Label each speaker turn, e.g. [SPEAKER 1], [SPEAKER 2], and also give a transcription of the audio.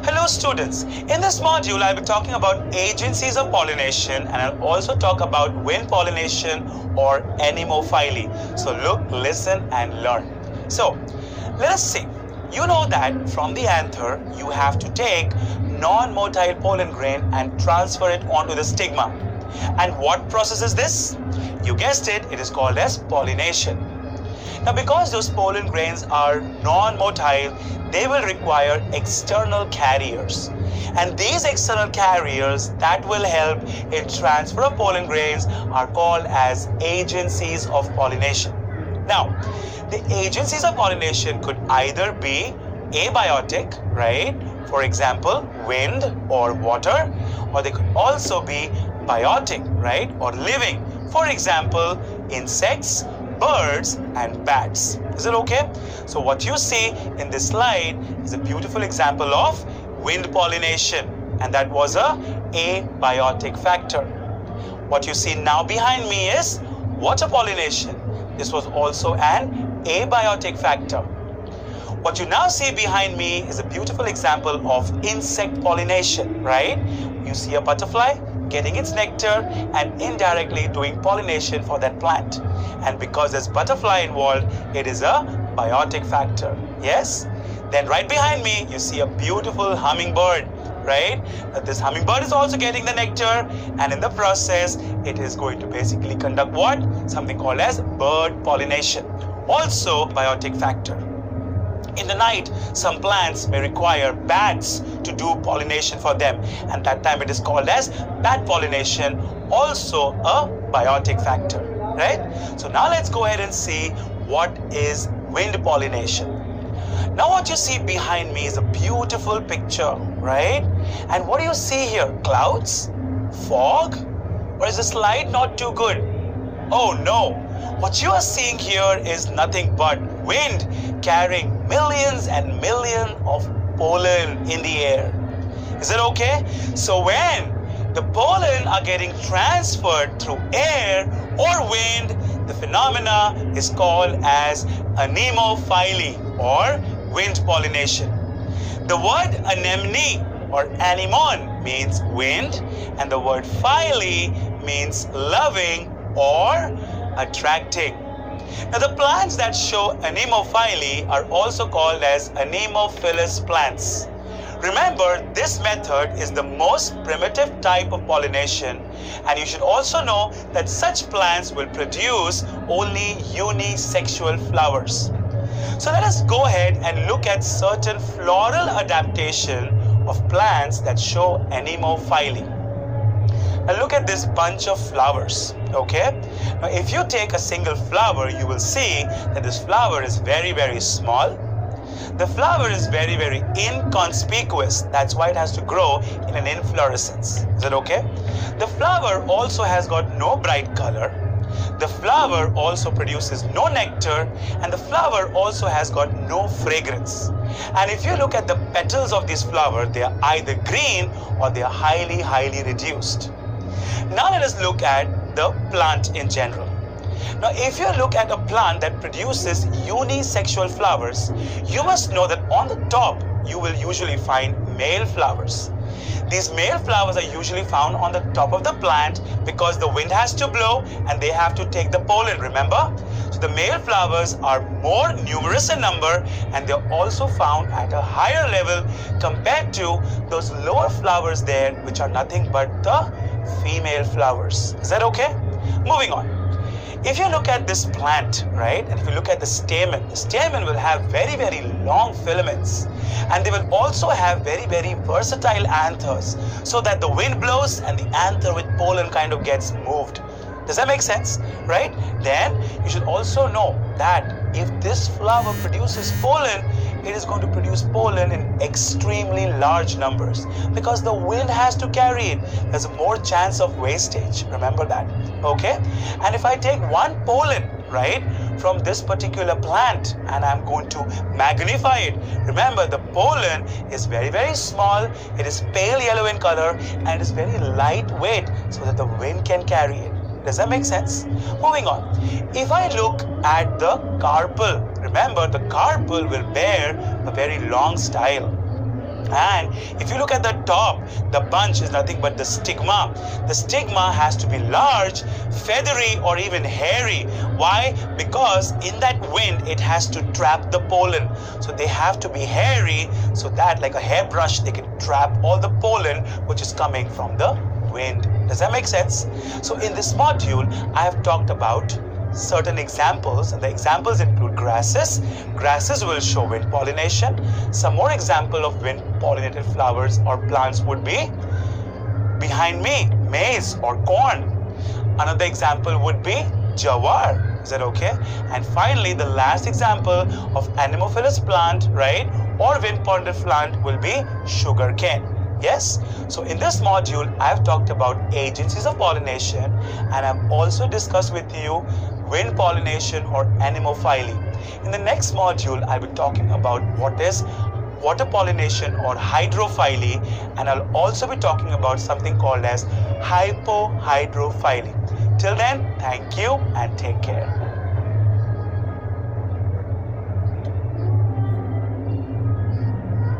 [SPEAKER 1] Hello students, in this module I'll be talking about agencies of pollination and I'll also talk about wind pollination or anemophily. So look, listen and learn. So let us see. You know that from the anther you have to take non-motile pollen grain and transfer it onto the stigma. And what process is this? You guessed it, it is called as pollination. Now because those pollen grains are non-motile, they will require external carriers. And these external carriers that will help in transfer of pollen grains are called as agencies of pollination. Now, the agencies of pollination could either be abiotic, right? For example, wind or water, or they could also be biotic, right? Or living. For example, insects, birds and bats. Is it okay? So what you see in this slide is a beautiful example of wind pollination, and that was a abiotic factor. What you see now behind me is water pollination. This was also an abiotic factor. What you now see behind me is a beautiful example of insect pollination, right? You see a butterfly getting its nectar and indirectly doing pollination for that plant. And because there's butterfly involved, it is a biotic factor. Yes? Then right behind me, you see a beautiful hummingbird, right? This hummingbird is also getting the nectar, and in the process, it is going to basically conduct what? Something called as bird pollination. Also biotic factor. In the night, some plants may require bats to do pollination for them, and that time it is called as bat pollination, also a biotic factor, right? So now let's go ahead and see what is wind pollination. Now what you see behind me is a beautiful picture, right? And what do you see here? Clouds? Fog? Or is the slide not too good? Oh no! What you are seeing here is nothing but wind carrying millions and millions of pollen in the air. Is it okay? So when the pollen are getting transferred through air or wind, the phenomena is called as anemophily or wind pollination. The word anemone or anemone means wind, and the word phily means loving or attracting. Now the plants that show anemophily are also called as anemophilous plants. Remember, this method is the most primitive type of pollination, and you should also know that such plants will produce only unisexual flowers. So let us go ahead and look at certain floral adaptation of plants that show anemophily. Now look at this bunch of flowers, okay? Now if you take a single flower, you will see that this flower is very, very small. The flower is very, very inconspicuous. That's why it has to grow in an inflorescence. Is it okay? The flower also has got no bright color. The flower also produces no nectar, and the flower also has got no fragrance. And if you look at the petals of this flower, they are either green or they are highly, highly reduced. Now let us look at the plant in general. Now if you look at a plant that produces unisexual flowers, you must know that on the top you will usually find male flowers. These male flowers are usually found on the top of the plant because the wind has to blow and they have to take the pollen, remember? So the male flowers are more numerous in number, and they're also found at a higher level compared to those lower flowers there, which are nothing but the female flowers. Is that okay? Moving on. If you look at this plant, right, and if you look at the stamen will have very, very long filaments, and they will also have very, very versatile anthers, so that the wind blows and the anther with pollen kind of gets moved. Does that make sense? Right? Then you should also know that if this flower produces pollen, it is going to produce pollen in extremely large numbers because the wind has to carry it. There's more chance of wastage. Remember that. Okay? And if I take one pollen, right, from this particular plant and I'm going to magnify it, remember the pollen is very, very small. It is pale yellow in color and it is very lightweight so that the wind can carry it. Does that make sense? Moving on. If I look at the carpel, remember the carpel will bear a very long style. And if you look at the top, the bunch is nothing but the stigma. The stigma has to be large, feathery, or even hairy. Why? Because in that wind, it has to trap the pollen. So they have to be hairy so that, like a hairbrush, they can trap all the pollen which is coming from the wind. Does that make sense? So in this module, I have talked about certain examples, and the examples include grasses. Grasses will show wind pollination. Some more example of wind pollinated flowers or plants would be behind me, maize or corn. Another example would be jawar. Is that okay? And finally, the last example of anemophilous plant, right, or wind pollinated plant will be sugarcane. Yes, so in this module, I've talked about agencies of pollination, and I've also discussed with you wind pollination or anemophily. In the next module, I'll be talking about what is water pollination or hydrophily, and I'll also be talking about something called as hypohydrophily. Till then, thank you and take care.